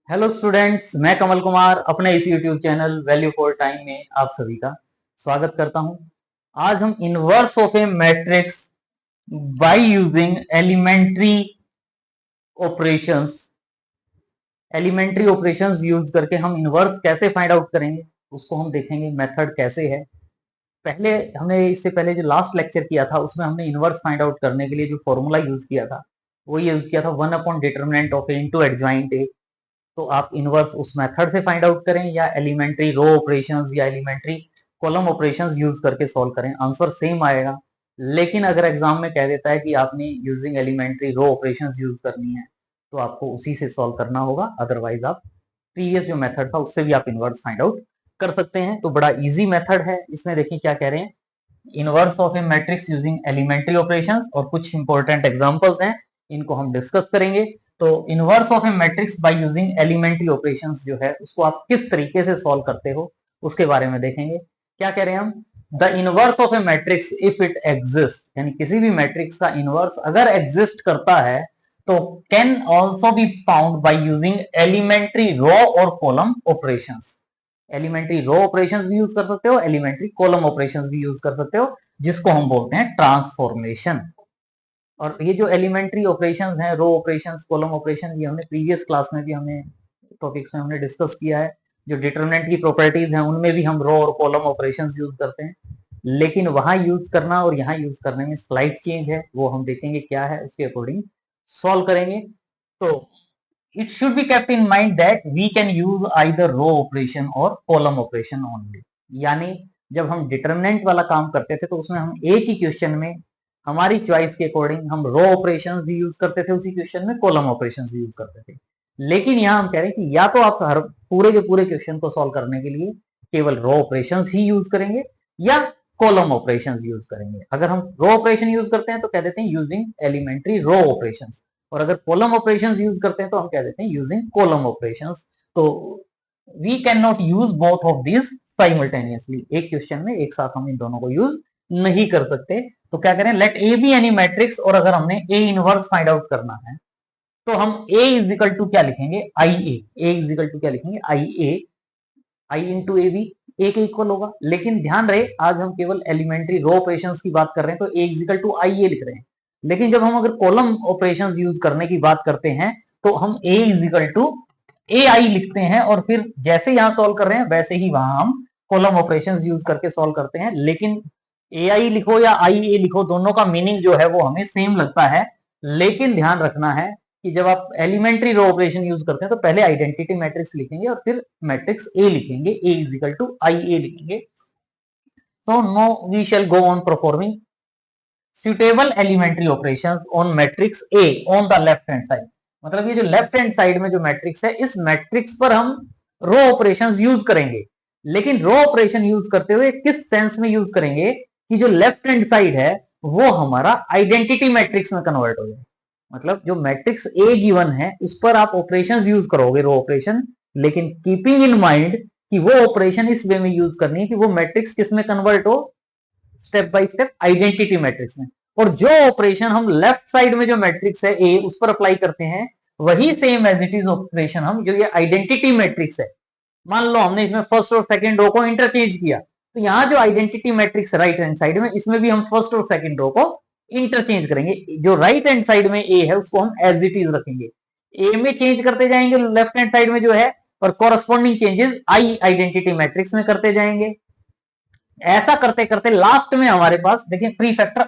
Hello students, मैं कमल कुमार अपने इस YouTube channel value for time में आप सभी का स्वागत करता हूं। आज हम inverse of a matrix by using elementary operations use करके हम इनवर्स कैसे फाइंड आउट करेंगे उसको हम देखेंगे। मेथड कैसे है। पहले हमने इससे पहले जो लास्ट लेक्चर किया था उसमें हमने इनवर्स फाइंड आउट करने के लिए जो फॉर्मूला यूज किया था वो यूज किया था one by determinant of A into adjoint A. तो आप इनवर्स उस मेथड से फाइंड आउट करें या एलिमेंट्री रो ऑपरेशंस या एलिमेंट्री कॉलम ऑपरेशंस यूज करके सॉल्व करें, आंसर सेम आएगा। लेकिन अगर एग्जाम में कह देता है कि आपने using elementary row operations use करनी है तो आपको उसी से सॉल्व करना होगा, अदरवाइज आप प्रीवियस जो मेथड था उससे भी आप इनवर्स फाइंड आउट कर सकते हैं। तो बड़ा इजी मेथड है। इसमें देखिए क्या कह रहे हैं, inverse of a matrix using elementary operations, और कुछ इंपॉर्टेंट एग्जांपल्स हैं, इनको हम डिस्कस करेंगे। तो inverse of a matrix by using elementary operations जो है उसको आप किस तरीके से सॉल्व करते हो उसके बारे में देखेंगे। क्या कह रहे हैं हम, the inverse of a matrix if it exist, यानी किसी भी मैट्रिक्स का इनवर्स अगर एग्जिस्ट करता है तो can also be found by using elementary row और column operations. Elementary row operations भी यूज कर सकते हो, एलिमेंट्री कॉलम ऑपरेशंस भी यूज कर सकते हो, जिसको हम बोलते हैं ट्रांसफॉर्मेशन। और ये जो एलिमेंट्री ऑपरेशंस हैं, रो ऑपरेशंस, कॉलम ऑपरेशन, ये हमने प्रीवियस क्लास में भी हमने टॉपिक्स में हमने डिस्कस किया है। जो डिटरमिनेंट की प्रॉपर्टीज हैं उनमें भी हम रो और कॉलम ऑपरेशंस यूज करते हैं, लेकिन वहां यूज करना और यहाँ यूज करने में स्लाइट चेंज है, वो हम देखेंगे क्या है, उसके अकॉर्डिंग सॉल्व करेंगे। तो it should be kept in mind that we can use either row operation or column operation only। यानी जब हम डिटरमिनेंट वाला काम करते थे तो उसमें हम एक ही क्वेश्चन में हमारी चॉइस के अकॉर्डिंग हम रो ऑपरेशंस भी यूज करते थे, उसी क्वेश्चन में कॉलम ऑपरेशंस भी यूज करते थे। लेकिन यहाँ हम कह रहे हैं कि या तो आप हर पूरे के पूरे क्वेश्चन को सॉल्व करने के लिए केवल रो ऑपरेशंस ही यूज करेंगे या कॉलम ऑपरेशंस यूज करेंगे। अगर हम रो ऑपरेशन यूज करते हैं तो कह देते हैं यूजिंग एलिमेंट्री रो ऑपरेशंस, और अगर कॉलम ऑपरेशंस यूज करते हैं तो हम कह देते हैं यूजिंग कॉलम ऑपरेशंस। तो we can not use both of this simultaneously, एक क्वेश्चन में एक साथ हम इन दोनों को यूज नहीं कर सकते। तो क्या करें, let A be any matrix, और अगर हमने ए इनवर्स फाइंड आउट करना है तो हम ए इज इक्वल टू क्या लिखेंगे, आई ए इज इक्वल टू क्या लिखेंगे, आई ए, आई इंटू ए बी, ए के इक्वल होगा। लेकिन ध्यान रहे आज हम केवल एलिमेंट्री रो ऑपरेशंस की बात कर रहे हैं तो ए इज इक्वल टू आई ए लिख रहे हैं। लेकिन जब हम अगर कॉलम ऑपरेशंस यूज करने की बात करते हैं तो हम ए इज इक्वल टू ए आई लिखते हैं, और फिर जैसे यहां सॉल्व कर रहे हैं वैसे ही वहां हम कॉलम ऑपरेशंस यूज करके सॉल्व करते हैं। लेकिन ए आई लिखो या आई ए लिखो, दोनों का मीनिंग जो है वो हमें सेम लगता है। लेकिन ध्यान रखना है कि जब आप एलिमेंट्री रो ऑपरेशन यूज करते हैं तो पहले आइडेंटिटी मैट्रिक्स लिखेंगे और फिर मैट्रिक्स ए लिखेंगे, A is equal to I A लिखेंगे। तो no we shall go on performing suitable elementary operations on matrix A on the left hand side। मतलब ये जो लेफ्ट हैंड साइड में जो मैट्रिक्स है, इस मैट्रिक्स पर हम रो ऑपरेशंस यूज करेंगे। लेकिन रो ऑपरेशन यूज करते हुए किस सेंस में यूज करेंगे कि जो लेफ्ट हैंड साइड है वो हमारा आइडेंटिटी मैट्रिक्स में कन्वर्ट हो जाए। मतलब जो मैट्रिक्स ए गिवन है उस पर आप ऑपरेशंस यूज करोगे, रो ऑपरेशन, लेकिन कीपिंग इन माइंड कि वो ऑपरेशन इस वे में यूज करनी है कि वो मैट्रिक्स किस में कन्वर्ट हो, step by step identity matrix में। और जो ऑपरेशन हम लेफ्ट साइड में जो मैट्रिक्स है ए उस पर अप्लाई करते हैं वही same as it is operation हम जो ये आइडेंटिटी मैट्रिक्स है, मान लो हमने इसमें फर्स्ट और सेकंड रो को इंटरचेंज किया तो यहाँ जो identity matrix right hand side में इसमें भी हम फर्स्ट और सेकंड रो को इंटरचेंज करेंगे। जो राइट हैंड साइड में ए है उसको हम एज इट इज रखेंगे, ए में चेंज करते जाएंगे लेफ्ट हैंड साइड में जो है, और कॉरस्पॉन्डिंग चेंजेस आई आइडेंटिटी मैट्रिक्स में करते जाएंगे। ऐसा करते करते लास्ट में हमारे पास देखिए प्री फैक्टर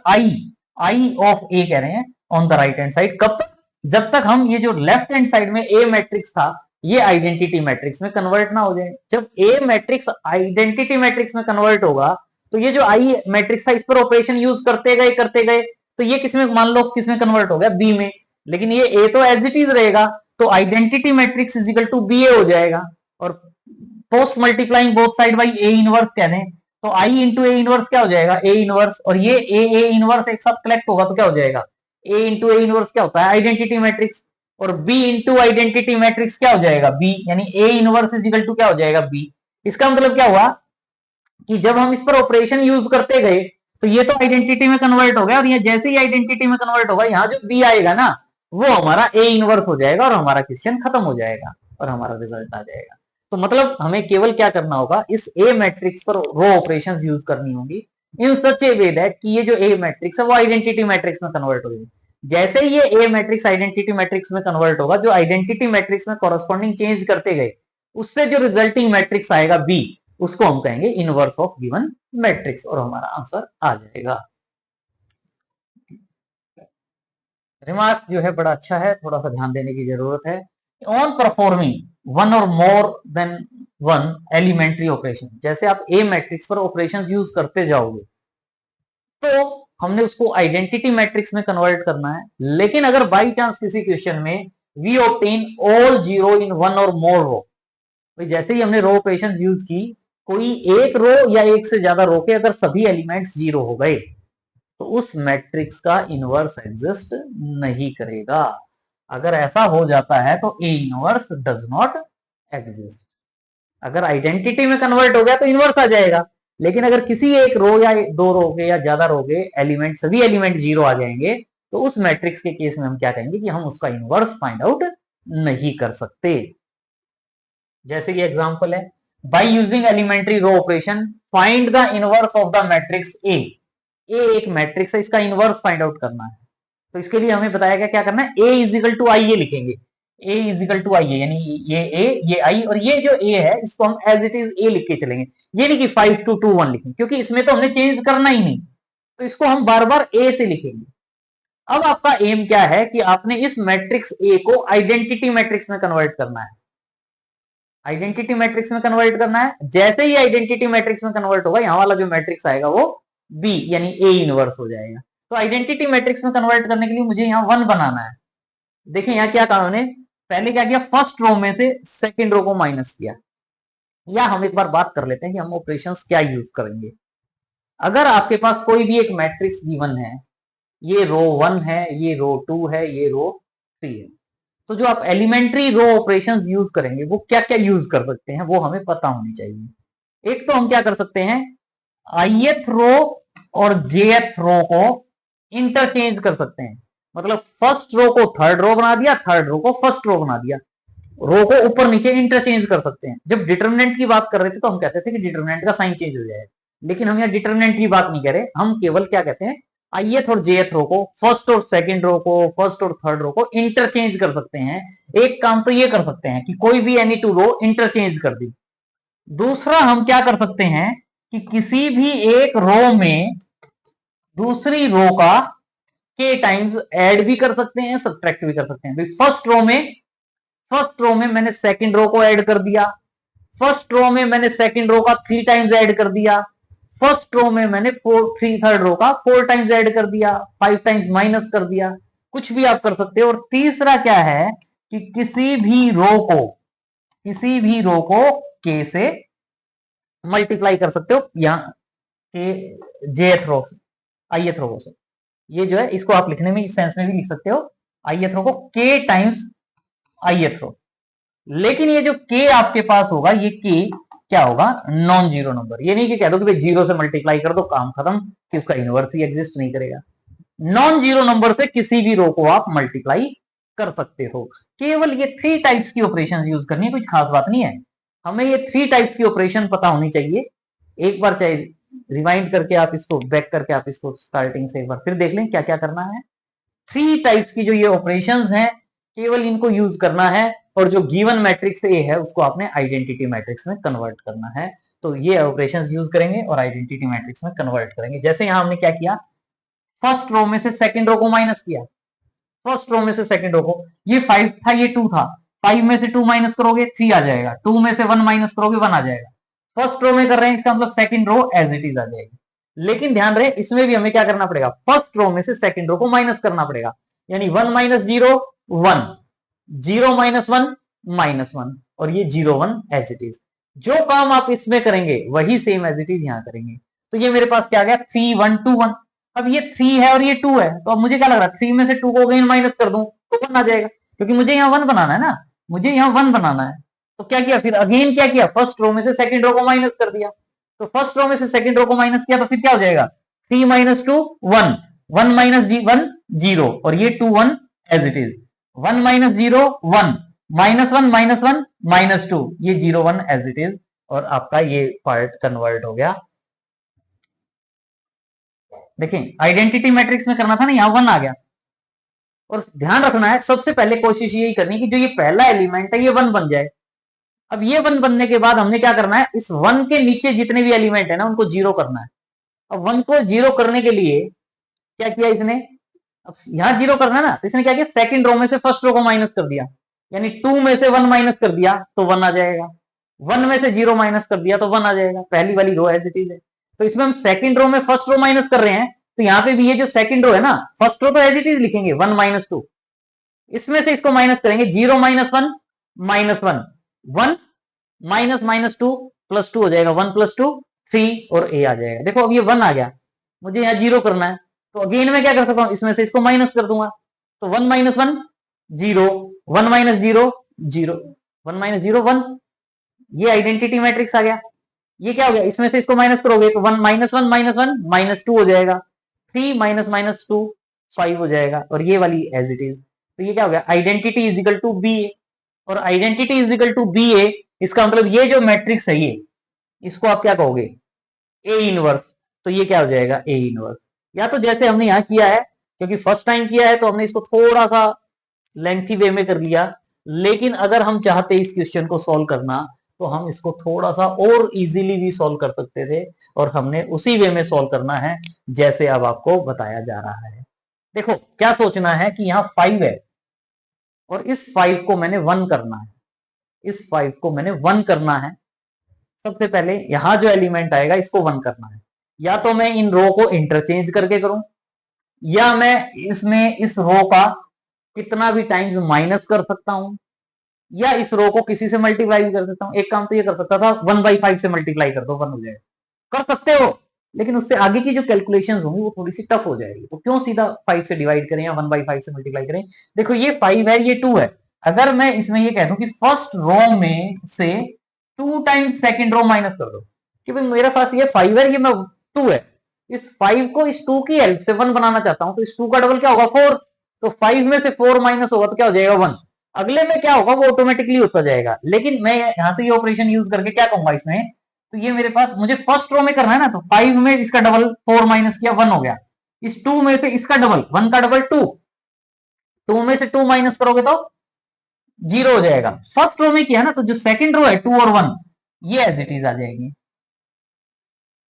आई ऑफ ए कह रहे हैं on the right hand side. कब तक, जब तक हम ये जो लेफ्ट हैंड साइड में ए मैट्रिक्स था ये आइडेंटिटी मैट्रिक्स में कन्वर्ट ना हो जाए। जब ए मैट्रिक्स आइडेंटिटी मैट्रिक्स में कन्वर्ट होगा तो ये जो आई मैट्रिक्स था इस पर ऑपरेशन यूज करते गए तो ये किसमें, मान लो किसमें कन्वर्ट हो गया, बी में। लेकिन ये ए तो एज इट इज रहेगा तो identity matrix is equal to B A हो जाएगा। और post multiplying both side by A inverse कह दें तो आई इंटू ए इनवर्स क्या हो जाएगा, ए इनवर्स, और ये ए इनवर्स एक साथ कलेक्ट होगा तो क्या हो जाएगा, ए इंटू ए इनवर्स क्या होता है, आइडेंटिटी मैट्रिक्स, और बी इंटू आइडेंटिटी मैट्रिक्स क्या हो जाएगा, बी, यानी A inverse is equal to क्या हो जाएगा, बी। इसका मतलब क्या हुआ कि जब हम इस पर ऑपरेशन यूज करते गए तो ये तो आइडेंटिटी में कन्वर्ट हो गया, और ये जैसे ही आइडेंटिटी में कन्वर्ट होगा यहाँ जो बी आएगा ना वो हमारा ए इनवर्स हो जाएगा और हमारा क्वेश्चन खत्म हो जाएगा। और हमारा रिजल्ट आ जाएगा। तो मतलब हमें केवल क्या करना होगा, इस ए मैट्रिक्स पर रो ऑपरेशंस यूज करनी होगी इन सच ए वे दैट कि ये जो ए मैट्रिक्स है वो आइडेंटिटी मैट्रिक्स में कन्वर्ट हो जाए। जैसे ही ये ए मैट्रिक्स आइडेंटिटी मैट्रिक्स में कन्वर्ट होगा, जो आइडेंटिटी मैट्रिक्स में कॉरस्पॉन्डिंग चेंज करते गए उससे जो रिजल्टिंग मैट्रिक्स आएगा बी, उसको हम कहेंगे इनवर्स ऑफ गिवन मैट्रिक्स और हमारा आंसर आ जाएगा। रिमार्क जो है बड़ा अच्छा है, थोड़ा सा ध्यान देने की जरूरत है। ऑन परफॉर्मिंग वन और more than one elementary operation, जैसे आप ए मैट्रिक्स पर ऑपरेशंस यूज करते जाओगे तो हमने उसको आइडेंटिटी मैट्रिक्स में कन्वर्ट करना है। लेकिन अगर बाई चांस किसी क्वेश्चन में we obtain all zero in one और मोर रो, जैसे ही हमने रो ऑपरेशंस यूज की, कोई एक रो या एक से ज्यादा रो के अगर सभी एलिमेंट्स जीरो हो गए तो उस मैट्रिक्स का इनवर्स एग्जिस्ट नहीं करेगा। अगर ऐसा हो जाता है तो A inverse does not exist. अगर आइडेंटिटी में कन्वर्ट हो गया तो इनवर्स आ जाएगा, लेकिन अगर किसी एक रो या दो रो के या ज्यादा रो के एलिमेंट सभी एलिमेंट जीरो आ जाएंगे तो उस मैट्रिक्स के केस में हम क्या कहेंगे कि हम उसका इनवर्स फाइंड आउट नहीं कर सकते। जैसे कि एग्जांपल है, by using elementary row operation find the inverse of the matrix A. A एक मैट्रिक्स है, इसका इनवर्स फाइंड आउट करना है। तो इसके लिए हमें बताया गया क्या करना है, ए is equal to I A लिखेंगे। A is equal to I ए, यानी ये ए ये आई, और ये जो ए है इसको हम एज इट इज ए लिख के चलेंगे। ये नहीं कि 5 2 2 1 लिखेंगे, क्योंकि इसमें तो हमने चेंज करना ही नहीं, तो इसको हम बार बार ए से लिखेंगे। अब आपका एम क्या है कि आपने इस मैट्रिक्स ए को आइडेंटिटी मैट्रिक्स में कन्वर्ट करना है। आइडेंटिटी मैट्रिक्स में कन्वर्ट करना है। जैसे ही आइडेंटिटी मैट्रिक्स में कन्वर्ट होगा, यहां वाला जो मैट्रिक्स आएगा वो बी यानी ए इनवर्स हो जाएगा। तो आइडेंटिटी मैट्रिक्स में कन्वर्ट करने के लिए मुझे यहाँ 1 बनाना है। देखिए यहाँ क्या कहा उन्होंने, पहले क्या किया, फर्स्ट रो में से सेकंड रो को माइनस किया। या हम एक बार बात कर लेते हैं कि हम ऑपरेशंस क्या यूज करेंगे। अगर आपके पास कोई भी एक मैट्रिक्स गिवन है, ये रो 1 है, ये रो 2 है, ये रो 3 है, तो जो आप एलिमेंट्री रो ऑपरेशंस यूज करेंगे वो क्या क्या यूज कर सकते हैं वो हमें पता होनी चाहिए। एक तो हम क्या कर सकते हैं, आईएथ रो और जेएथ रो को इंटरचेंज कर सकते हैं। मतलब फर्स्ट रो को थर्ड रो बना दिया, थर्ड रो को फर्स्ट रो बना दिया। रो को ऊपर नीचे इंटरचेंज कर सकते हैं। जब डिटरमिनेंट की बात कर रहे थे तो हम कहते थे कि डिटरमिनेंट का साइन चेंज हो जाएगा, लेकिन हम यहाँ डिटरमिनेंट की बात नहीं कर रहे, हम केवल क्या कहते हैं, आईएथ और जेएथ रो को, फर्स्ट और सेकंड रो को, फर्स्ट और थर्ड रो को इंटरचेंज कर सकते हैं। एक काम तो ये कर सकते हैं कि कोई भी एनी टू रो इंटरचेंज कर दी। दूसरा हम क्या कर सकते हैं कि किसी भी एक रो में दूसरी रो का के टाइम्स ऐड भी कर सकते हैं, सब्ट्रैक्ट भी कर सकते हैं। फर्स्ट रो में मैंने सेकंड रो को ऐड कर दिया, फर्स्ट रो में मैंने सेकंड रो का 3 टाइम्स ऐड कर दिया, फर्स्ट रो में मैंने थर्ड रो का 4 टाइम्स ऐड कर दिया, 5 टाइम्स माइनस कर दिया, कुछ भी आप कर सकते हो। और तीसरा क्या है कि किसी भी रो को के से मल्टीप्लाई कर सकते हो, यहाँ के जेथ रो से, आईएथ रो से। ये जो है इसको आप लिखने में इस सेंस में भी लिख सकते हो, आईएथ रो को के टाइम्स आईएथ रो। लेकिन ये जो के आपके पास होगा, ये के क्या होगा, नॉन जीरो नंबर। ये नहीं कि कह दो कि भाई जीरो से मल्टीप्लाई कर दो काम खत्म, कि उसका इनवर्स ही एग्जिस्ट नहीं करेगा। नॉन जीरो नंबर से किसी भी रो को आप मल्टीप्लाई कर सकते हो। केवल ये 3 टाइप्स की ऑपरेशन यूज करनी है, कुछ खास बात नहीं है। हमें ये 3 टाइप्स की ऑपरेशन पता होनी चाहिए। एक बार चाहे रिवाइंड करके आप इसको बैक करके आप इसको स्टार्टिंग से एक बार फिर देख लें क्या क्या करना है। 3 टाइप्स की जो ये ऑपरेशंस हैं, केवल इनको यूज करना है, और जो गिवन मैट्रिक्स ए है उसको आपने आइडेंटिटी मैट्रिक्स में कन्वर्ट करना है। तो ये ऑपरेशंस यूज करेंगे और आइडेंटिटी मैट्रिक्स में कन्वर्ट करेंगे। जैसे यहां हमने क्या किया, फर्स्ट रो में से सेकंड रो को माइनस किया, फर्स्ट रो में से सेकंड रो को, ये 5 था ये 2 था, 5 में से 2 माइनस करोगे 3 आ जाएगा, 2 में से 1 माइनस करोगे 1 आ जाएगा। फर्स्ट रो में कर रहे हैं, इसका मतलब second row as it is आ जाएगी। लेकिन ध्यान रहे इसमें भी हमें क्या करना पड़ेगा, फर्स्ट रो में से सेकंड रो को माइनस करना पड़ेगा। यानी 1 माइनस 0 1, 0 माइनस 1 -1, और ये 0 1 एज इट इज। जो काम आप इसमें करेंगे वही सेम एज इट इज यहां करेंगे। तो ये मेरे पास क्या आ गया, 3 1 2 1। अब ये 3 है और ये 2 है, तो अब मुझे क्या लग रहा है, 3 में से 2 को अगेन माइनस कर दूं तो 1 आ जाएगा, क्योंकि मुझे यहाँ 1 बनाना है ना, मुझे यहाँ 1 बनाना है। तो क्या किया फिर, अगेन क्या किया, फर्स्ट रो में से सेकंड रो को माइनस कर दिया। तो फर्स्ट रो में से सेकंड रो को माइनस किया तो फिर क्या हो जाएगा, 3 माइनस 2 1, 1 माइनस 1 0, और ये 2 1 एज इट इज, 1 माइनस 0 1, -1 -1 -2, ये 0 1 एज इट इज, और आपका ये पार्ट कन्वर्ट हो गया। देखिए आइडेंटिटी मैट्रिक्स में करना था ना, यहां 1 आ गया। और ध्यान रखना है, सबसे पहले कोशिश यही करनी कि जो ये पहला एलिमेंट है ये 1 बन जाए। अब ये 1 बनने के बाद हमने क्या करना है, इस 1 के नीचे जितने भी एलिमेंट है ना उनको 0 करना है। अब 1 को 0 करने के लिए क्या किया इसने, अब यहां 0 करना है ना, तो इसने क्या किया, सेकंड रो में से फर्स्ट रो को माइनस कर दिया, यानी 2 में से 1 माइनस कर दिया तो 1 आ जाएगा, 1 में से 0 माइनस कर दिया तो 1 आ जाएगा, पहली वाली रो एज इट इज है। तो इसमें हम सेकंड रो में फर्स्ट रो माइनस कर रहे हैं, तो यहाँ पे भी ये जो सेकंड रो है ना, फर्स्ट रो तो एज इट इज लिखेंगे 1 -2, इसमें से इसको माइनस करेंगे, 0 -1 -1, 1 -2 +2 हो जाएगा, 1 + 2 3, और a आ जाएगा। देखो अब ये 1 आ गया, मुझे यहाँ 0 करना है, तो अगेन मैं क्या कर सकता हूँ, इसमें से इसको माइनस कर दूंगा, तो 1 -1 0, 1 - 0 0, 1 - 0 1, ये आइडेंटिटी मैट्रिक्स आ गया। ये क्या हो गया, इसमें से इसको माइनस करोगे तो 1 -1 -2 हो जाएगा, 3 -2 5 हो जाएगा, और ये वाली एज इट इज। तो ये क्या हो गया, identity is equal to B A, और identity is equal to B A, इसका मतलब ये जो मैट्रिक्स है ये, इसको आप क्या कहोगे, ए इनवर्स। तो ये क्या हो जाएगा, ए इनवर्स। या तो जैसे हमने यहां किया है, क्योंकि फर्स्ट टाइम किया है तो हमने इसको थोड़ा सा लेंथी वे में कर लिया, लेकिन अगर हम चाहते इस क्वेश्चन को सॉल्व करना तो हम इसको थोड़ा सा और इजीली भी सॉल्व कर सकते थे, और हमने उसी वे में सॉल्व करना है जैसे अब आपको बताया जा रहा है। देखो क्या सोचना है कि यहाँ 5 है, और इस 5 को मैंने 1 करना है, इस 5 को मैंने 1 करना है। सबसे पहले यहां जो एलिमेंट आएगा इसको 1 करना है, या तो मैं इन रो को इंटरचेंज करके करूं, या मैं इसमें इस रो का कितना भी टाइम्स माइनस कर सकता हूं, या इस रो को किसी से मल्टीप्लाई भी कर सकता हूं। एक काम तो ये कर सकता था, 1/5 से मल्टीप्लाई कर दो 1 हो जाएगा, कर सकते हो, लेकिन उससे आगे की जो कैलकुलेशंस होंगी वो थोड़ी सी टफ हो जाएगी, तो क्यों सीधा 5 से डिवाइड करें या 1/5 से मल्टीप्लाई करें। देखो ये 5 है, ये 2 है, अगर मैं इसमें ये कह दूं कि फर्स्ट रो में से 2 टाइम्स सेकंड रो माइनस कर दो, कि भाई मेरे पास ये 5 है, ये मैं 2 है, इस 5 को इस 2 की हेल्प से 1 बनाना चाहता हूं, तो इस 2 का डबल क्या होगा 4, तो 5 में से 4 माइनस होगा तो क्या हो जाएगा 1, अगले में क्या होगा वो ऑटोमेटिकली होता जाएगा। लेकिन मैं यहां से ये ऑपरेशन यूज करके क्या कहूंगा इसमें, तो ये मेरे पास, मुझे फर्स्ट रो में करना है ना, तो 5 में इसका डबल 4 माइनस किया 1 हो गया, इस 2 में से इसका डबल 1 का डबल 2, 2 में से 2 माइनस करोगे तो 0 हो जाएगा। फर्स्ट रो में किया ना, तो जो सेकंड रो है 2 और 1 ये एज इट इज आ जाएगी,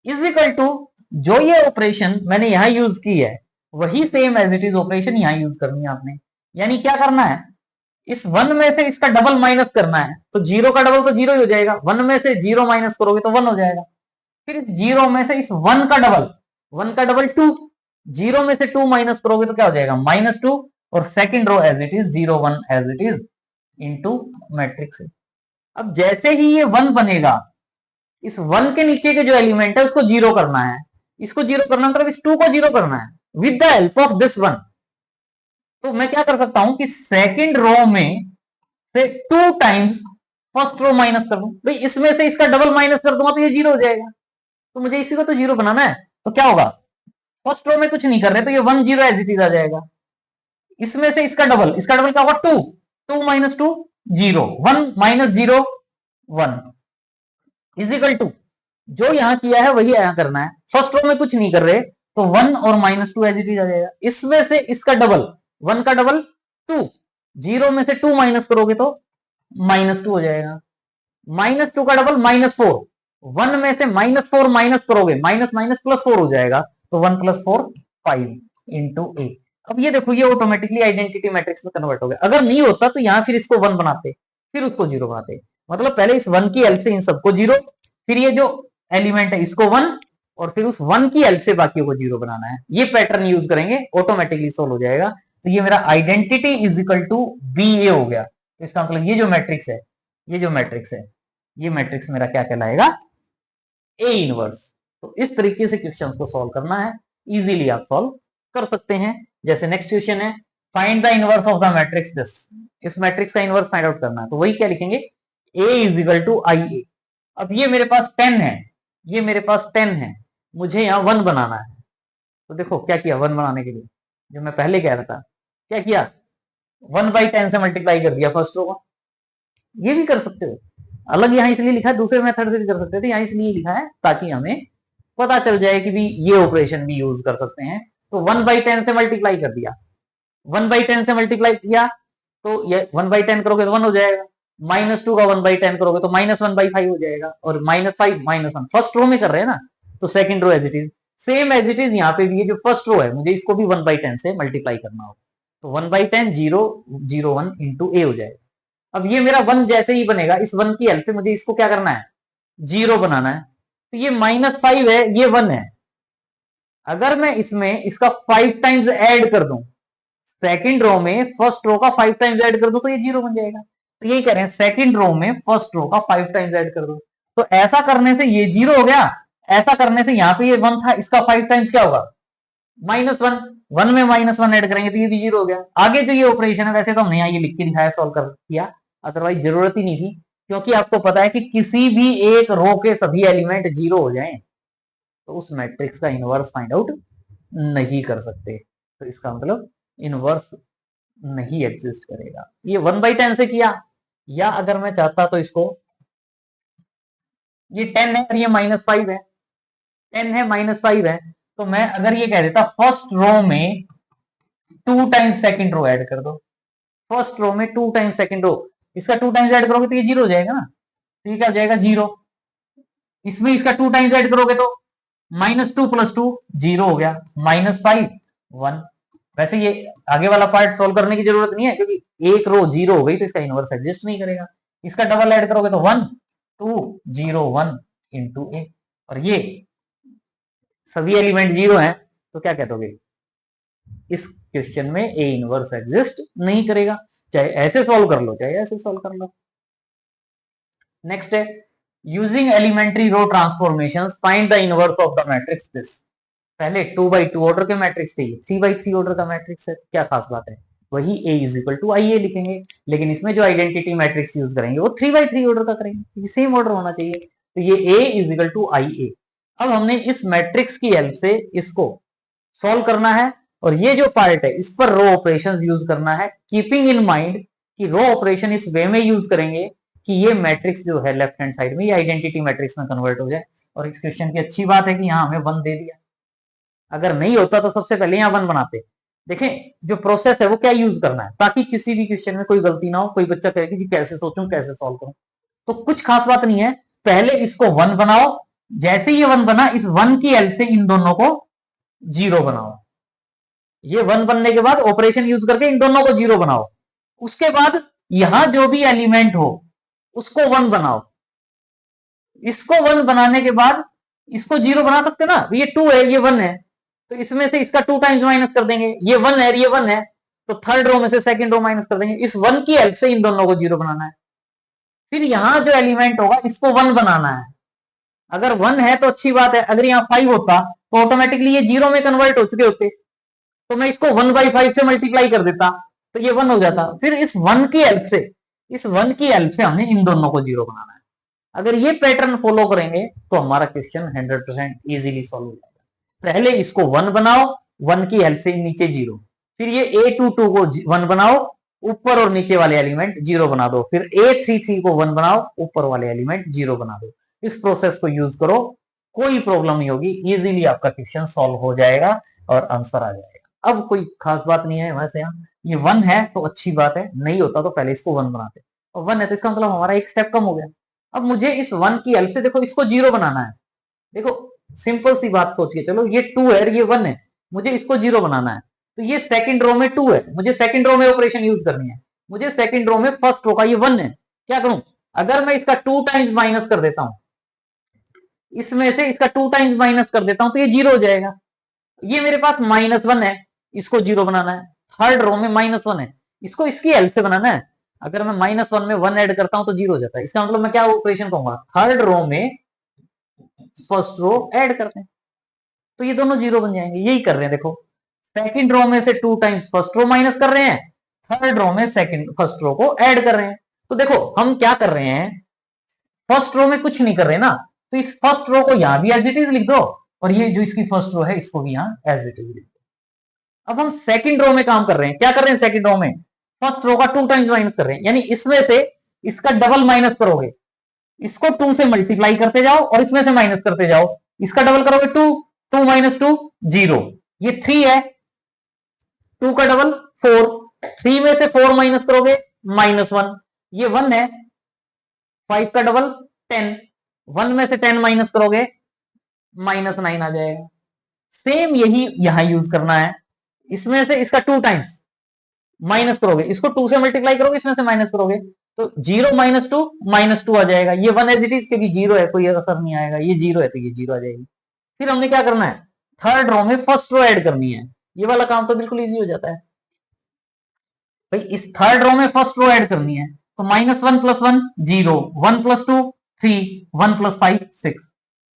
इज इक्वल टू जो ये ऑपरेशन मैंने यहां यूज की है वही same as it is operation यहां यूज करनी है आपने। यानी क्या करना है, इस 1 में से इसका डबल माइनस करना है, तो 0 का डबल तो 0 ही हो जाएगा, 1 में से 0 माइनस करोगे तो 1 हो जाएगा, फिर इस 0 में से इस 1 का डबल, 1 का डबल 2, 0 में से 2 माइनस करोगे तो क्या हो जाएगा -2, और second row as it is 0 1 as it is into matrix. अब जैसे ही ये 1 बनेगा, इस 1 के नीचे के जो एलिमेंट है उसको 0 करना है, इसको 0 करना मतलब इस 2 को 0 करना है with the help of this 1। तो मैं क्या कर सकता हूं कि सेकंड रो में से 2 टाइम्स फर्स्ट रो माइनस कर दूं, भाई इसमें से इसका डबल माइनस कर दूंगा तो ये 0 हो जाएगा, तो मुझे इसी को तो 0 बनाना है। तो क्या होगा, फर्स्ट रो में कुछ नहीं कर रहे तो ये 1 0 एज इट इज आ जाएगा, इसमें से इसका डबल क्या होगा 2, 2 - 2 0, 1 - 0 1 इज इक्वल टू जो यहां किया है वही यहां करना है, फर्स्ट रो में कुछ नहीं कर रहे तो 1 और -2 एज इट इज आ जाएगा, इसमें से इसका डबल 1 का डबल 2, 0 में से 2 माइनस करोगे तो -2 हो जाएगा, -2 का डबल -4, 1 में से -4 माइनस करोगे माइनस माइनस +4 हो जाएगा, तो 1 + 4 5 इंटू ए। अब ये देखो ये ऑटोमेटिकली आइडेंटिटी मैट्रिक्स में कन्वर्ट हो गया। अगर नहीं होता तो यहां फिर इसको 1 बनाते, फिर उसको 0 बनाते, मतलब पहले इस 1 की हेल्प से इन सबको 0, फिर ये जो एलिमेंट है इसको 1, और फिर उस 1 की हेल्प से बाकियों को 0 बनाना है। ये पैटर्न यूज करेंगे, ऑटोमेटिकली सोल्व हो जाएगा। तो ये मेरा identity is equal to B A हो गया। तो इसका मतलब ये जो मैट्रिक्स है, ये जो मैट्रिक्स है, ये मैट्रिक्स मेरा क्या कहलाएगा, ए इनवर्स। तो इस तरीके से क्वेश्चंस को सॉल्व करना है, इजीली आप सॉल्व कर सकते हैं। जैसे नेक्स्ट क्वेश्चन है, find the inverse of the matrix this, इस मैट्रिक्स का इनवर्स फाइंड आउट करना है, तो वही क्या लिखेंगे, A is equal to I ए। अब ये मेरे पास 10 है, ये मेरे पास 10 है, मुझे यहाँ 1 बनाना है। तो देखो क्या किया 1 बनाने के लिए, जो मैं पहले कह रहा था क्या किया, 1/10 से मल्टीप्लाई कर दिया फर्स्ट रो को, ये भी कर सकते हो। अलग यहाँ इसलिए लिखा है, दूसरे मेथड से भी कर सकते थे, यहाँ इसलिए लिखा है ताकि हमें पता चल जाए कि भी ये ऑपरेशन भी यूज कर सकते हैं। तो 1/10 से मल्टीप्लाई कर दिया, 1/10 से मल्टीप्लाई किया तो ये 1/10 करोगे तो 1 हो जाएगा, -2 का 1/10 करोगे तो -1/5 हो जाएगा, और -5 -1 फर्स्ट रो में कर रहे हैं ना, तो second row as it is, same as it is यहाँ पे भी ये जो फर्स्ट रो है मुझे इसको भी 1/10 से मल्टीप्लाई करना होगा, तो 1/10 0 0 1 इंटू ए हो जाएगा। अब ये मेरा 1 जैसे ही बनेगा, इस 1 की हेल्प से मुझे इसको क्या करना है, 0 बनाना है, तो ये -5 है, ये 1 है। अगर मैं इसमें इसका 5 टाइम्स ऐड कर दूं, सेकंड रो में फर्स्ट रो का 5 टाइम्स ऐड कर दो तो ये 0 बन जाएगा। तो यही कह रहे हैं, सेकंड रो में फर्स्ट रो का 5 टाइम्स ऐड कर दो, तो ऐसा करने से ये 0 हो गया, ऐसा करने से यहाँ पे ये 1 था, इसका 5 टाइम्स क्या होगा, -1, 1 में -1 ऐड करेंगे तो ये भी 0 हो गया। आगे जो ये ऑपरेशन है, वैसे तो हमने यहाँ ये लिख के दिखाया, सॉल्व कर किया, अदरवाइज जरूरत ही नहीं थी, क्योंकि आपको पता है कि किसी भी एक रो के सभी एलिमेंट 0 हो जाएं तो उस मैट्रिक्स का इनवर्स फाइंड आउट नहीं कर सकते, तो इसका मतलब इनवर्स नहीं एग्जिस्ट करेगा। ये 1/10 से किया, या अगर मैं चाहता तो इसको, ये 10 है और ये -5 है, 10 है -5 है, तो मैं अगर ये कह देता फर्स्ट रो में 2 टाइम्स सेकंड रो ऐड कर दो, फर्स्ट रो में 2 टाइम्स सेकंड रो, इसका 2 टाइम्स ऐड करोगे तो ये 0 हो जाएगा ना, तो ये क्या हो जाएगा 0, इसमें इसका 2 टाइम्स ऐड करोगे तो -2 + 2 0 हो गया, -5 1। वैसे ये आगे वाला पार्ट सोल्व करने की जरूरत नहीं है, क्योंकि एक रो 0 हो गई तो इसका इनवर्स एग्जिस्ट नहीं करेगा। इसका डबल ऐड करोगे तो 1 2 0 1 इंटू ए, और ये सभी एलिमेंट 0 हैं, तो क्या कह दोगे, इस क्वेश्चन में ए इनवर्स एग्जिस्ट नहीं करेगा। चाहे ऐसे सॉल्व कर लो, चाहे ऐसे सॉल्व कर लो। नेक्स्ट है, using elementary row transformation find the inverse of the matrix this. पहले 2x2 ऑर्डर के मैट्रिक्स थे, 3x3 ऑर्डर का मैट्रिक्स है, क्या खास बात है, वही A = IA लिखेंगे, लेकिन इसमें जो आइडेंटिटी मैट्रिक्स यूज करेंगे वो 3x3 ऑर्डर का करेंगे, क्योंकि सेम ऑर्डर होना चाहिए, तो ये A = IA। अब हमने इस मैट्रिक्स की हेल्प से इसको सॉल्व करना है, और ये जो पार्ट है इस पर रो ऑपरेशंस यूज करना है, कीपिंग इन माइंड कि रो ऑपरेशन इस वे में यूज करेंगे कि ये मैट्रिक्स जो है लेफ्ट हैंड साइड में ये आइडेंटिटी मैट्रिक्स में कन्वर्ट हो जाए। और इस क्वेश्चन की अच्छी बात है कि यहाँ हमें 1 दे दिया, अगर नहीं होता तो सबसे पहले यहाँ 1 बनाते। देखें जो प्रोसेस है वो क्या यूज करना है, ताकि किसी भी क्वेश्चन में कोई गलती ना हो, कोई बच्चा कहे कि जी कैसे सोचूं कैसे सॉल्व करूं, तो कुछ खास बात नहीं है, पहले इसको 1 बनाओ, जैसे ये 1 बना, इस 1 की हेल्प से इन दोनों को 0 बनाओ, ये 1 बनने के बाद ऑपरेशन यूज करके इन दोनों को 0 बनाओ, उसके बाद यहां जो भी एलिमेंट हो उसको 1 बनाओ, इसको 1 बनाने के बाद इसको 0 बना सकते ना, ये 2 है ये 1 है, तो इसमें से इसका 2 टाइम्स माइनस कर देंगे, ये 1 है ये 1 है, तो थर्ड रो में से सेकंड रो माइनस कर देंगे, इस 1 की हेल्प से इन दोनों को 0 बनाना है। फिर यहां जो एलिमेंट होगा इसको 1 बनाना है, अगर 1 है तो अच्छी बात है, अगर यहाँ 5 होता तो ऑटोमेटिकली ये 0 में कन्वर्ट हो चुके होते, तो मैं इसको 1/5 से मल्टीप्लाई कर देता तो ये 1 हो जाता। फिर इस 1 की हेल्प से, इस 1 की हेल्प से हमने इन दोनों को 0 बनाना है। अगर ये पैटर्न फॉलो करेंगे तो हमारा क्वेश्चन 100% इजीली सॉल्व हो जाएगा। पहले इसको 1 बनाओ, 1 की हेल्प से नीचे 0, फिर ये A22 को 1 बनाओ, ऊपर और नीचे वाले एलिमेंट 0 बना दो, फिर A33 को 1 बनाओ, ऊपर वाले एलिमेंट 0 बना दो। इस प्रोसेस को यूज करो, कोई प्रॉब्लम नहीं होगी, इजीली आपका क्वेश्चन सॉल्व हो जाएगा और आंसर आ जाएगा। अब कोई खास बात नहीं है, वैसे यहाँ ये 1 है तो अच्छी बात है, नहीं होता तो पहले इसको 1 बनाते, और 1 है तो इसका मतलब हमारा एक स्टेप कम हो गया। अब मुझे इस 1 की हेल्प से देखो इसको 0 बनाना है, देखो सिंपल सी बात सोच के चलो, ये 2 है ये 1 है, मुझे इसको 0 बनाना है, तो ये सेकंड रो में 2 है, मुझे सेकंड रो में ऑपरेशन यूज करनी है, मुझे सेकंड रो में फर्स्ट रो का ये 1 है, क्या करूं, अगर मैं इसका 2 टाइम्स माइनस कर देता हूं, इसमें से इसका 2 टाइम्स माइनस कर देता हूं तो ये 0 हो जाएगा। ये मेरे पास -1 है, इसको 0 बनाना है, थर्ड रो में -1 है, इसको इसकी हेल्प से बनाना है, अगर मैं -1 में 1 ऐड करता हूं तो 0 हो जाता है, इसका मतलब मैं क्या ऑपरेशन कहूंगा, थर्ड रो में फर्स्ट रो ऐड करते हैं, तो ये दोनों 0 बन जाएंगे। यही कर रहे हैं, देखो सेकंड रो में से 2 टाइम्स फर्स्ट रो माइनस कर रहे हैं, थर्ड रो में सेकंड फर्स्ट रो को ऐड कर रहे हैं, तो देखो हम क्या कर रहे हैं, फर्स्ट रो में कुछ नहीं कर रहे ना, तो इस फर्स्ट रो को यहां भी एज इट इज लिख दो, और ये जो इसकी फर्स्ट रो है इसको भी यहां एज इट इज लिख दो। अब हम सेकंड रो में काम कर रहे हैं, क्या कर रहे हैं सेकंड रो में, फर्स्ट रो का 2 टाइम्स माइनस कर रहे हैं, यानी इसमें से इसका डबल माइनस करोगे, इसको 2 से मल्टीप्लाई करते जाओ और इसमें से माइनस करते जाओ, इसका डबल करोगे 2, 2 माइनस 2 0, ये 3 है, 2 का डबल 4, 3 में से 4 माइनस करोगे -1, ये 1 है, 5 का डबल 10, 1 में से 10 माइनस करोगे -9 आ जाएगा। सेम यही यहां यूज करना है, इसमें से इसका 2 टाइम्स माइनस करोगे, इसको 2 से मल्टीप्लाई करोगे, इसमें से माइनस करोगे, तो 0 -2 -2 आ जाएगा, ये 1 एज इट इज, क्योंकि 0 है कोई असर नहीं आएगा, ये 0 है तो ये 0 आ जाएगी। फिर हमने क्या करना है, थर्ड रो में फर्स्ट रो ऐड करनी है, ये वाला काम तो बिल्कुल इजी हो जाता है भाई। इस थर्ड रो में फर्स्ट रो ऐड करनी है, तो -1 + 1 0, 1 + 2 3, 1 + 5 6,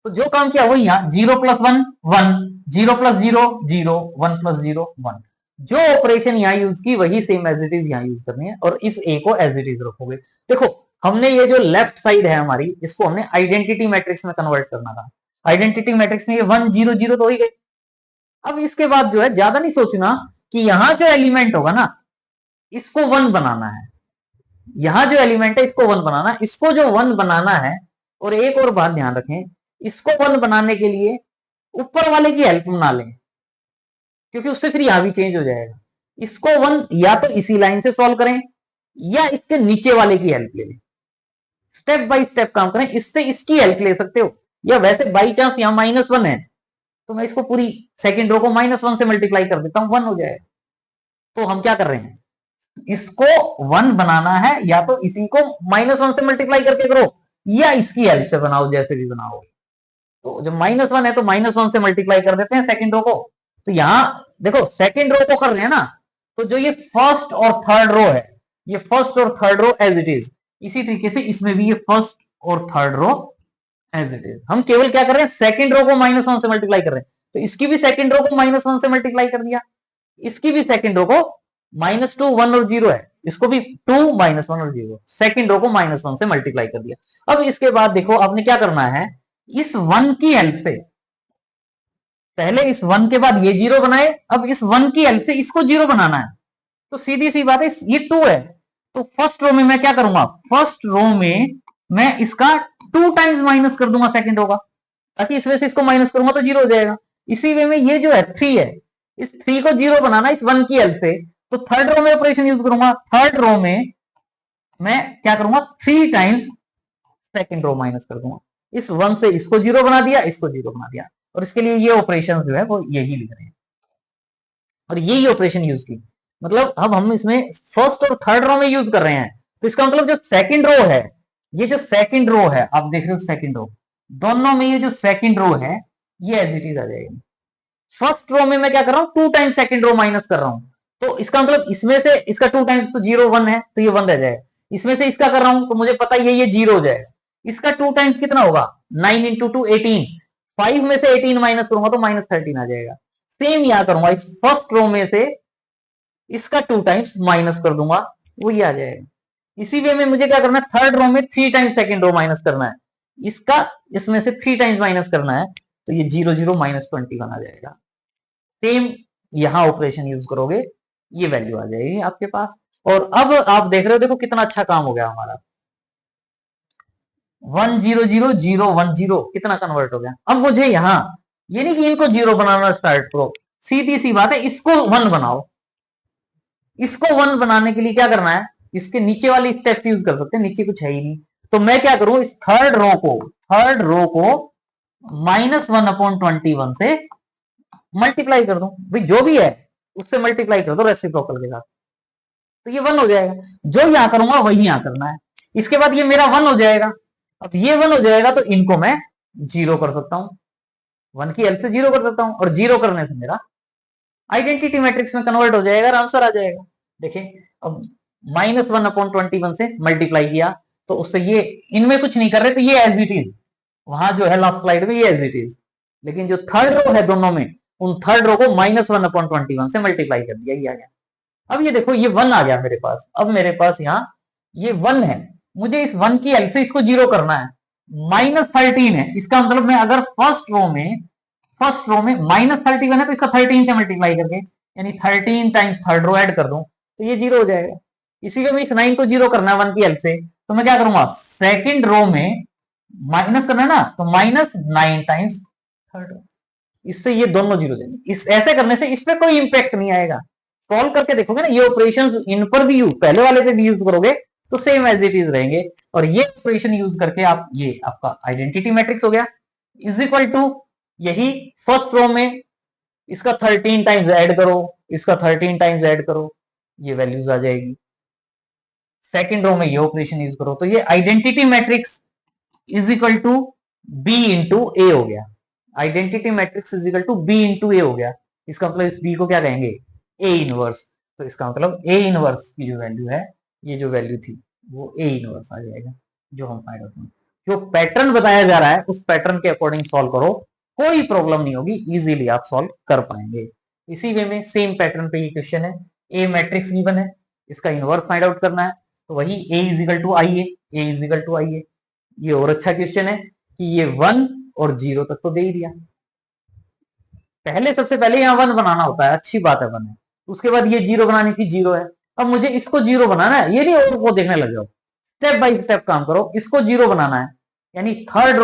तो जो काम किया वही यहाँ 0 + 1 1, 0 + 0 0, 1 + 0 1, जो ऑपरेशन यहाँ यूज की वही सेम एज इट इज यहाँ यूज करनी है, और इस ए को एज इट इज रखोगे। देखो हमने ये जो लेफ्ट साइड है हमारी, इसको हमने आइडेंटिटी मैट्रिक्स में कन्वर्ट करना था, आइडेंटिटी मैट्रिक्स में ये 1 0 0 तो हो ही गए। अब इसके बाद जो है ज्यादा नहीं सोचना कि यहां जो एलिमेंट होगा ना इसको 1 बनाना है, यहां जो एलिमेंट है इसको 1 बनाना, इसको जो 1 बनाना है, और एक और बात ध्यान रखें, इसको 1 बनाने के लिए ऊपर वाले की हेल्प ना लें, क्योंकि उससे फिर यहां भी चेंज हो जाएगा। इसको 1 या तो इसी लाइन से सॉल्व करें या इसके नीचे वाले की हेल्प ले लें, स्टेप बाय स्टेप काम करें, इससे इसकी हेल्प ले सकते हो, या वैसे बाई चांस यहां -1 है तो मैं इसको पूरी सेकेंड रो को -1 से मल्टीप्लाई कर देता हूं, 1 हो जाएगा। तो हम क्या कर रहे हैं, इसको 1 बनाना है, या तो इसी को -1 से मल्टीप्लाई करके करो या इसकी हेल्प से बनाओ, जैसे भी बनाओ। तो जब -1 है तो -1 से मल्टीप्लाई कर देते हैं सेकंड रो को, तो यहां देखो सेकंड रो को कर रहे हैं ना, तो जो ये फर्स्ट और थर्ड रो है, ये फर्स्ट और third row as it is, इसी तरीके से इसमें भी ये फर्स्ट और third row as it is. हम केवल क्या कर रहे हैं, सेकंड रो को -1 से मल्टीप्लाई कर रहे हैं, तो इसकी भी सेकंड रो को -1 से मल्टीप्लाई कर दिया, इसकी भी सेकंड रो को -2 1 और 0 है, इसको भी 2 -1 और 0, सेकंड रो को -1 से मल्टीप्लाई कर दिया। अब इसके बाद देखो आपने क्या करना है, इस 1 की हेल्प से, पहले इस 1 के बाद ये 0 बनाए, अब इस 1 की हेल्प से इसको 0 बनाना है, तो सीधी सी बात है ये 2 है, तो फर्स्ट रो में मैं क्या करूंगा, फर्स्ट रो में मैं इसका 2 टाइम्स माइनस कर दूंगा सेकंड रो का, ताकि इस वजह से इसको माइनस करूंगा तो 0 हो जाएगा। इसी वे में ये जो है 3 है, इस 3 को 0 बनाना इस 1 की हेल्प से, तो थर्ड रो में ऑपरेशन यूज करूंगा, थर्ड रो में मैं क्या करूंगा 3 टाइम्स सेकंड रो माइनस कर दूंगा, इस 1 से इसको 0 बना दिया, इसको 0 बना दिया, और इसके लिए ये ऑपरेशन जो है वो यही लिख रहे हैं, और यही ऑपरेशन यूज की, मतलब अब हम इसमें फर्स्ट और थर्ड रो में यूज कर रहे हैं, तो इसका मतलब जो सेकंड रो है, ये जो सेकंड रो है आप देख रहे हो सेकंड रो, दोनों में ये जो सेकंड रो है ये एज इट इज आ जाएगी। फर्स्ट रो में मैं क्या कर रहा हूं, 2 टाइम्स सेकंड रो माइनस कर रहा हूं, तो इसका मतलब इसमें से इसका 2 टाइम्स तो 0 1 है, तो ये 1 रह जाएगा, इसमें से इसका कर रहा हूं तो मुझे पता ये 0 हो जाएगा, इसका 2 टाइम्स कितना होगा 9 × 2 18, 5 में से 18 माइनस करूंगा तो -13 आ जाएगा। सेम यहां करूंगा, इस फर्स्ट रो में से इसका 2 टाइम्स माइनस कर दूंगा, वो ये आ जाएगा। इसी वे में मुझे क्या करना है, थर्ड रो में 3 टाइम्स सेकंड रो माइनस करना है, इसका इसमें से 3 टाइम्स माइनस करना है, तो ये 0 0 -21 आ जाएगा। सेम यहां ऑपरेशन यूज करोगे, ये वैल्यू आ जाएगी आपके पास। और अब आप देख रहे हो, देखो कितना अच्छा काम हो गया हमारा, 1 0 0 0 1 0 कितना कन्वर्ट हो गया। अब मुझे यहां ये नहीं कि इनको 0 बनाना स्टार्ट करो, सीधी सी बात है इसको 1 बनाओ, इसको 1 बनाने के लिए क्या करना है, इसके नीचे वाली स्टेप्स यूज कर सकते हैं, नीचे कुछ है ही नहीं, तो मैं क्या करूं, इस थर्ड रो को -1/21 से मल्टीप्लाई कर दूं, भाई जो भी है उससे मल्टीप्लाई कर दो रेसिप्रोकल के साथ, तो ये 1 हो जाएगा। जो यहां करूंगा वही यहां करना है, इसके बाद ये मेरा 1 हो जाएगा। अब ये 1 हो जाएगा तो इनको मैं 0 कर सकता हूं, 1 की हेल्प से 0 कर सकता हूं, और 0 करने से मेरा आइडेंटिटी मैट्रिक्स में कन्वर्ट हो जाएगा और आंसर आ जाएगा। देखिए अब -1/21 से मल्टीप्लाई किया, तो उससे ये इनमें कुछ नहीं कर रहे, तो ये एज इट इज, वहां जो है लास्ट स्लाइड में ये एज इट इज, लेकिन जो थर्ड रो है दोनों में, उन थर्ड रो को -1/21 से मल्टीप्लाई कर दिया, ये आ गया। अब ये देखो ये 1 आ गया मेरे पास, अब मेरे पास यहाँ ये 1 है, मुझे इस 1 की हेल्प से इसको 0 करना है, -13 है, इसका मतलब मैं अगर फर्स्ट रो में -31 है तो इसका 13 से मल्टीप्लाई करके, यानी 13 टाइम्स थर्ड रो ऐड कर दूं तो ये 0 हो जाएगा। इसी में इस 9 को 0 करना है 1 की हेल्प से, तो मैं क्या करूंगा, सेकंड रो में माइनस करना है ना, तो -9 टाइम्स थर्ड रो, इससे ये दोनों जीरो देंगे। इस ऐसे करने से इस पे कोई इंपैक्ट नहीं आएगा। सॉल्व करके देखोगे ना, ये ऑपरेशंस इन पर भी यूज, पहले वाले पे भी यूज करोगे तो सेम एज इट इज रहेंगे। और ये ऑपरेशन यूज करके आप, ये आपका आइडेंटिटी मैट्रिक्स हो गया, इज इक्वल टू, यही फर्स्ट रो में इसका 13 टाइम्स ऐड करो, इसका 13 टाइम्स ऐड करो, ये वैल्यूज आ जाएगी। सेकंड रो में ये ऑपरेशन यूज करो, तो ये identity matrix is equal to B into A हो गया। Identity matrix is equal to B into A हो गया। इसका मतलब इस बी को क्या कहेंगे, ए इनवर्स। तो इसका मतलब ए इनवर्स की जो वैल्यू है, ये जो वैल्यू थी वो ए इनवर्स आ जाएगा, जो हम फाइंड आउट करेंगे। जो पैटर्न बताया जा रहा है उस पैटर्न के अकॉर्डिंग सॉल्व करो, कोई प्रॉब्लम नहीं होगी, इजीली आप सॉल्व कर पाएंगे। इसी वे में सेम पैटर्न पे ये क्वेश्चन है, ए मैट्रिक्स गिवन है, इसका इनवर्स फाइंड आउट करना है, तो वही A is equal to I A is equal to I. ये और अच्छा क्वेश्चन है कि ये 1 और 0 तक तो दे ही दिया। पहले सबसे पहले यहाँ 1 बनाना होता है, अच्छी बात है 1 है, उसके बाद ये 0 बनानी थी, 0 है। अब मुझे इसको 0 बनाना है, ये नहीं और वो देखने लग जाओ, स्टेप बाय स्टेप काम करो। इसको 0 बनाना है, यानी थर्ड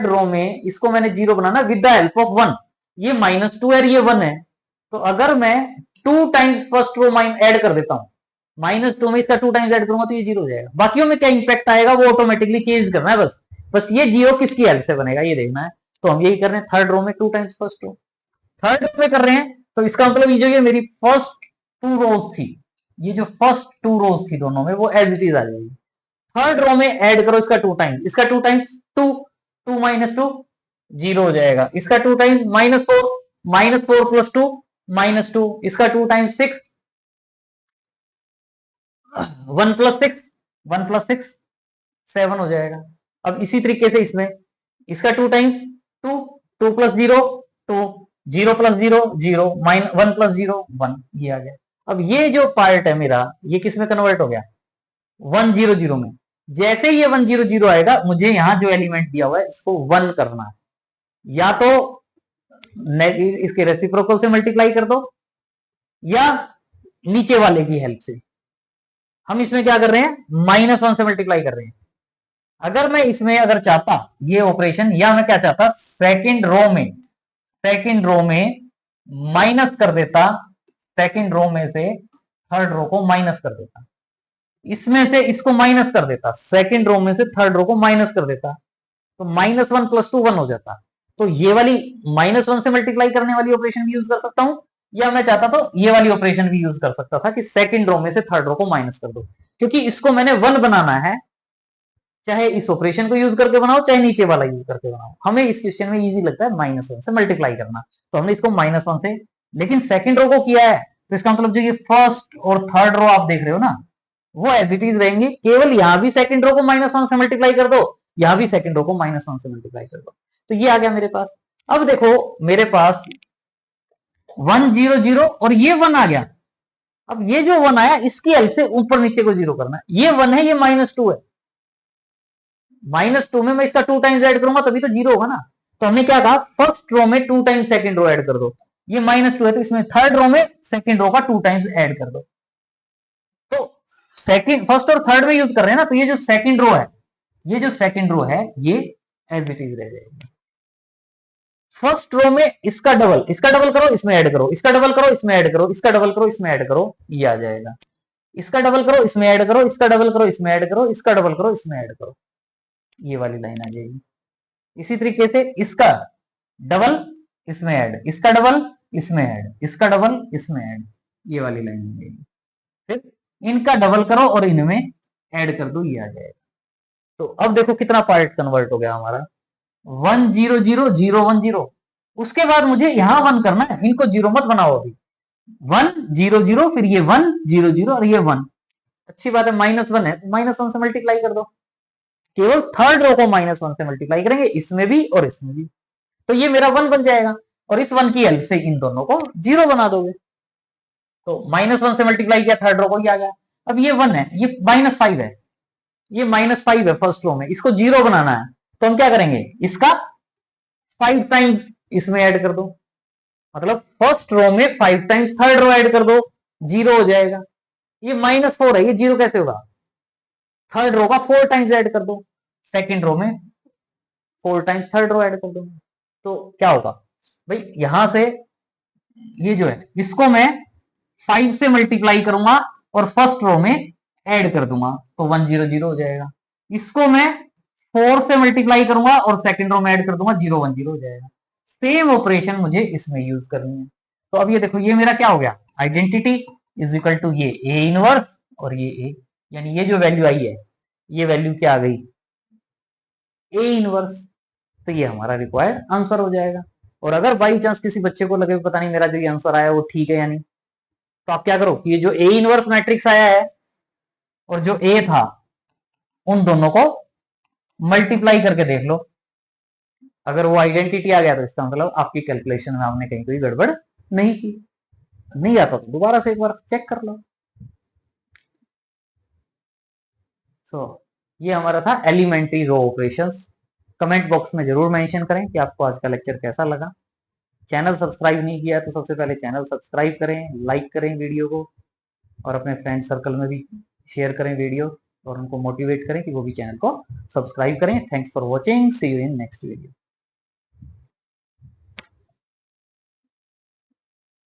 रो में इसको मैंने 0 बनाना विद द हेल्प ऑफ 1। ये -2 है, ये 1 है, तो अगर मैं 2 टाइम्स फर्स्ट रो ऐड कर देता हूं, -2 में इसका 2 टाइम्स ऐड करूंगा तो ये 0 हो जाएगा। बाकियों में क्या इंपैक्ट आएगा वो ऑटोमेटिकली चेंज करना है, बस ये 0 किसकी हेल्प से बनेगा ये देखना है। तो हम यही कर रहे हैं, थर्ड रो में 2 times first row, third row में कर रहे हैं, तो इसका मतलब ये जो ये मेरी फर्स्ट 2 रोज थी, ये जो फर्स्ट 2 रोज थी दोनों में, वो एज इट इज आ जाएगी। थर्ड रो में ऐड करो इसका 2 टाइम्स, इसका 2 टाइम्स 2, 2 माइनस 2 0 हो जाएगा। इसका 2 टाइम्स -4 प्लस 2 -2, इसका 2 टाइम्स 6, 1 प्लस 6 1 प्लस 6 7 हो जाएगा। अब इसी तरीके से इसमें इसका 2 टाइम्स 2, 2 प्लस 0 2, 0 प्लस 0 0, 1 प्लस 0 1, ये आ गया। अब ये जो पार्ट है मेरा, ये किस में कन्वर्ट हो गया, 1 0 0 में। जैसे ही ये 1 0 0 आएगा, मुझे यहां जो एलिमेंट दिया हुआ है इसको 1 करना है, या तो इसके रेसिप्रोकल से मल्टीप्लाई कर दो, या नीचे वाले की हेल्प से। हम इसमें क्या कर रहे हैं, -1 से मल्टीप्लाई कर रहे हैं। अगर मैं इसमें अगर चाहता ये ऑपरेशन, या मैं क्या चाहता, सेकंड रो में माइनस कर देता, सेकंड रो में से थर्ड रो को माइनस कर देता, इसमें से इसको माइनस कर देता, सेकंड रो में से थर्ड रो को माइनस कर देता, तो -1 प्लस 2 1 हो जाता। तो ये वाली -1 से मल्टीप्लाई करने वाली ऑपरेशन भी यूज कर सकता हूं, या मैं चाहता तो ये वाली ऑपरेशन भी यूज कर सकता था कि सेकंड रो में से थर्ड रो को माइनस कर दो। क्योंकि इसको मैंने 1 बनाना है, चाहे इस ऑपरेशन को यूज करके बनाओ चाहे नीचे वाला यूज करके बनाओ, हमें इस क्वेश्चन में इजी लगता है -1 से मल्टीप्लाई करना, तो हमने इसको -1 से, लेकिन सेकंड रो को किया है, तो इसका मतलब जो ये फर्स्ट और थर्ड रो आप देख रहे हो ना, वो एज इट इज रहेंगे। केवल यहां भी सेकंड रो को -1 से मल्टीप्लाई कर दो, यहां भी सेकंड रो को -1 से मल्टीप्लाई कर दो, तो ये आ गया मेरे पास। अब देखो मेरे पास 1 0 0 और ये 1 आ गया। अब ये जो 1 आया, इसकी हेल्प से ऊपर नीचे को 0 करना है। ये 1 है, ये -2 है, -2 में मैं इसका 2 टाइम्स ऐड करूंगा तभी तो 0 होगा ना। तो हमने क्या कहा, फर्स्ट रो में 2 टाइम्स सेकंड रो ऐड कर दो, ये -2 है, तो इसमें थर्ड रो में सेकंड रो का 2 टाइम्स ऐड कर दो। तो सेकंड, फर्स्ट और थर्ड में यूज कर रहे हैं ना, तो ये जो सेकंड रो है, ये एज इट इज रह जाएगी। फर्स्ट रो में इसका डबल करो, इसमें ऐड करो, इसका डबल करो, इसमें ऐड करो, इसका डबल करो, इसमें ऐड करो, ये आ जाएगा। इसका डबल करो, इसमें ऐड करो, इसका डबल करो, इसमें ऐड करो, इसका डबल करो, इसमें ऐड करो, ये वाली लाइन आ जाएगी। इसी तरीके से इसका डबल इसमें ऐड, इसका डबल इसमें ऐड, इसका डबल इसमें ऐड, ये वाली लाइन आ जाएगी। फिर इनका डबल करो और इनमें ऐड कर दो, ये आ जाएगा। तो अब देखो कितना पार्ट कन्वर्ट हो गया हमारा, 1 0 0 0 1 0। उसके बाद मुझे यहां 1 करना है, इनको 0 मत बनाओ अभी, 1 0 0, फिर ये 1 0 0 और ये 1। अच्छी बात है, -1 है तो -1 से मल्टीप्लाई कर दो, केवल थर्ड रो को -1 से मल्टीप्लाई करेंगे, इसमें भी और इसमें भी, तो ये मेरा 1 बन जाएगा, और इस 1 की हेल्प से इन दोनों को 0 बना दोगे। तो -1 से मल्टीप्लाई किया, थर्ड रो को, ये आ गया। अब ये 1 है, ये -5 है, ये -5 है फर्स्ट रो में, इसको 0 बनाना है, तो हम क्या करेंगे, इसका 5 टाइम्स इसमें ऐड कर दो, मतलब फर्स्ट रो में 5 टाइम्स थर्ड रो ऐड कर दो, 0 हो जाएगा। ये -4 है, ये 0 कैसे होगा, थर्ड रो का 4 टाइम्स ऐड कर दो, सेकेंड रो में 4 टाइम्स थर्ड रो ऐड कर दो। तो क्या होगा भाई, यहां से ये जो है इसको मैं 5 से मल्टीप्लाई करूंगा और फर्स्ट रो में ऐड कर दूंगा तो 100 हो जाएगा। इसको मैं 4 से मल्टीप्लाई करूंगा और सेकंड रो में ऐड कर दूंगा 010 हो जाएगा। सेम ऑपरेशन मुझे इसमें यूज करनी है। तो अब ये देखो, ये मेरा क्या हो गया, आइडेंटिटी इज इक्वल टू ये ए इनवर्स और ये ए, यानी ये जो वैल्यू आई है ये वैल्यू क्या आ गई, ए इनवर्स। तो ये हमारा रिक्वायर्ड आंसर हो जाएगा। और अगर बाई चांस किसी बच्चे को लगे पता नहीं मेरा जो ये आंसर आया वो ठीक है या नहीं, तो आप क्या करो कि ये जो ए इनवर्स मैट्रिक्स आया है और जो ए था उन दोनों को मल्टीप्लाई करके देख लो। अगर वो आइडेंटिटी आ गया तो इसका मतलब आपकी कैलकुलेशन में आपने कहीं कोई गड़बड़ नहीं की। नहीं आता तो दोबारा से एक बार चेक कर लो। सो ये हमारा था elementary row operations. Comment box में जरूर मेंशन करें कि आपको आज का लेक्चर कैसा लगा। चैनल सब्सक्राइब नहीं किया तो सबसे पहले चैनल सब्सक्राइब करें, लाइक करें वीडियो को और अपने फ्रेंड सर्कल में भी शेयर करें वीडियो और उनको मोटिवेट करें कि वो भी चैनल को सब्सक्राइब करें। Thanks for watching, see you in next video.